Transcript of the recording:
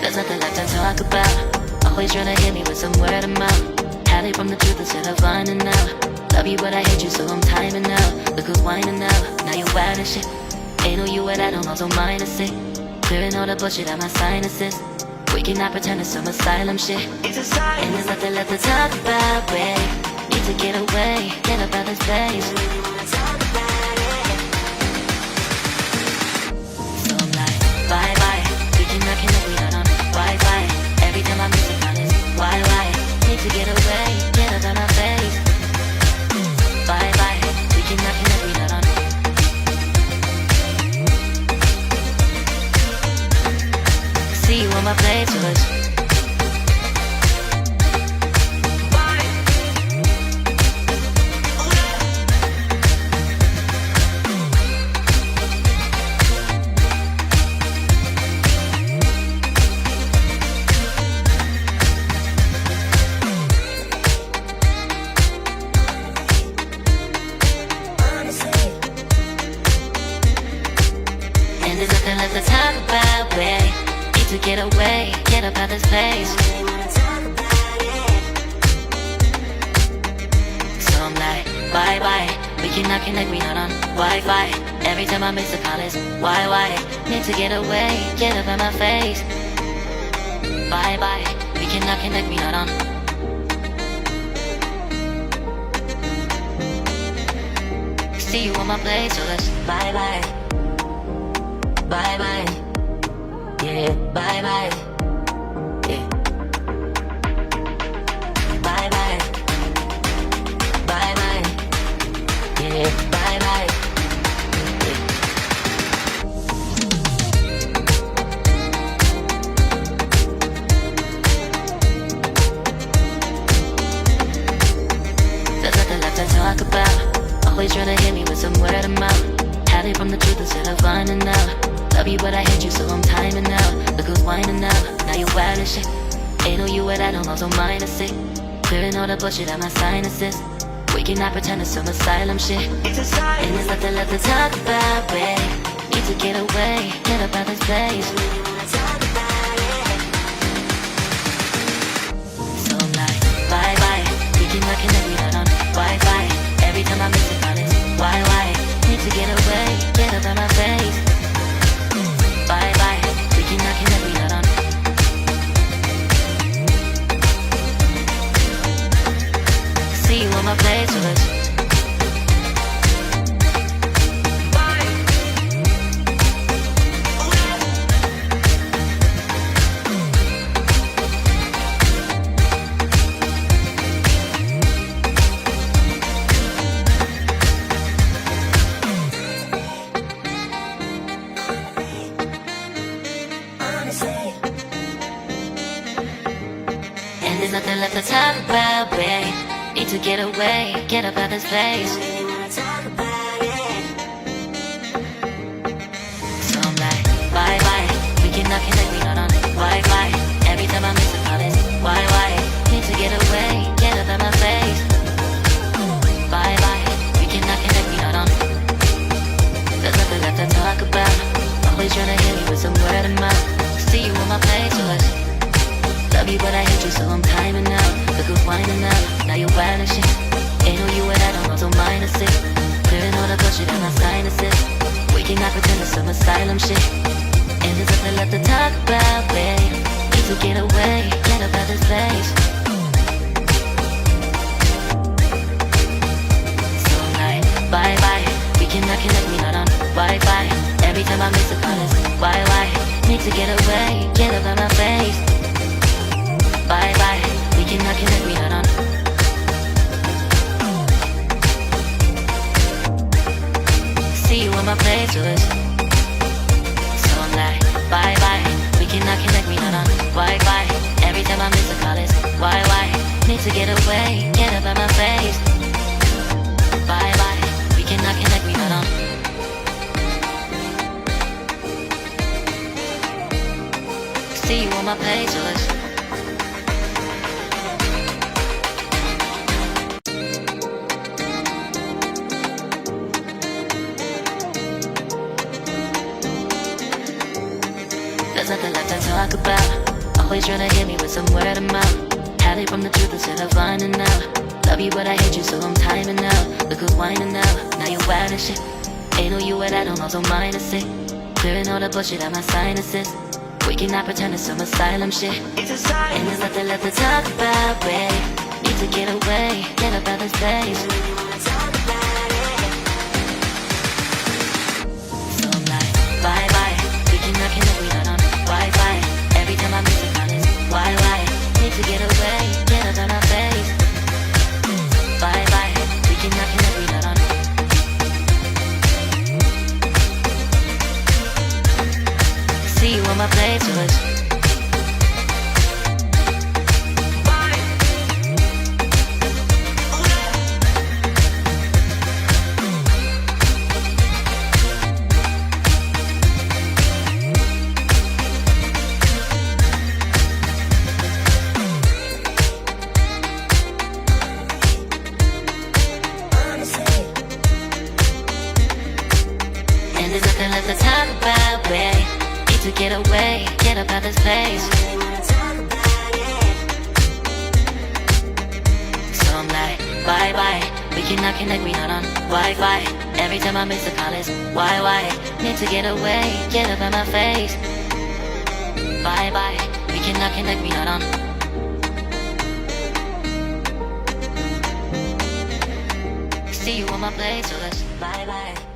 There's nothing left to talk about. Always trying to hit me with some word of mouth. Hide it from the truth instead of finding out. Love you but I hate you so I'm timing out. Look who's whining out, now you wild and shit. Ain't no you at all, also minus it. Clearing all the bullshit out my sinuses. We cannot pretend it's some asylum shit. And there's nothing left to talk about, babe. Need to get away, get up out this place. So I'm like, bye bye. We cannot connect, we not on Wi-Fi. Every time I miss it, on this why? Need to get away, get up out my face. Bye bye. We cannot connect, we not on. See you on my playlist. And there's nothing left to talk about, babe. To get away, get up out this place. So I'm like, bye bye. We cannot connect, we not on Wi-Fi. Every time I miss a call it's why? Need to get away, get up out my face. Bye bye. We cannot connect, we not on. See you on my place, so let's bye bye. Bye bye. Yeah, bye bye. Yeah. Bye bye. Bye bye. Yeah, bye bye. Yeah. There's nothing left to talk about. Always trying to hit me with some word of mouth. Hide it from the truth instead of finding out. Love you but I hate you so I'm timing out. Look who's whining out, now you wild and shit. Ain't no you at all, also minus it. Clearing all the bullshit out my sinuses. We cannot pretend it's some asylum shit. And there's nothing left to talk about, babe. Need to get away, get up out this place. So I'm like, bye bye. We cannot connect, we not on Wi-Fi. Every time I miss it, on it's why? Need to get away, get up out my face. Bye bye, we cannot connect, we not on. See you on my playlist. And there's nothing left to talk about, babe. Need to get away, get up out this place. So I'm like, bye bye. We cannot connect, we not on Wi-Fi. Every time I miss a call it's why? Need to get away, get up out my face. Bye bye. We cannot connect, we not on. There's nothing left to talk about. Always trying to hit me with some word of mouth. See you on my playlist. Love you but I hate you so I'm timing out. Look who's whining out, now you wild and shit. Ain't no you at all, also minus it. Clearing all the bullshit out my sinuses. We cannot pretend it's some asylum shit. And there's nothing left to talk about, babe. Need to get away, get up out this place. So I'm like, bye bye. We cannot connect, we not on Wi-Fi. Every time I miss a call it's why? Need to get away, get up out my face. Bye bye, we cannot connect, we not on. See you on my playlist. So I'm like, bye bye, we cannot connect, we not on Wi-Fi. Every time I miss a call it's why? Need to get away, get up out my face. Bye bye, we cannot connect, we not on. See you on my playlist. There's nothing left to talk about. Always tryna hit me with some word of mouth. Hide it from the truth instead of finding out. Love you but I hate you so I'm timing out. Look who's whining now, now you wild and shit. Ain't no you at I don't also minus it. Clearing all the bullshit out my sinuses. We cannot pretend it's some asylum shit. And there's nothing left to talk about, babe. Need to get away, get up out this place. So I'm like, bye bye. We cannot connect, we not on Wi-Fi. Every time I miss a call it's why? Need to get away, get up out my face. Bye bye. We cannot connect, we not on. See you on my playlist. And there's nothing left to talk about, babe. Need to get away, get up out this place. So I'm like, bye bye. We cannot connect, we not on Wi-Fi. Every time I miss a call it's why? Need to get away, get up out my face. Bye bye. We cannot connect, we not on. See you on my playlist. Bye bye.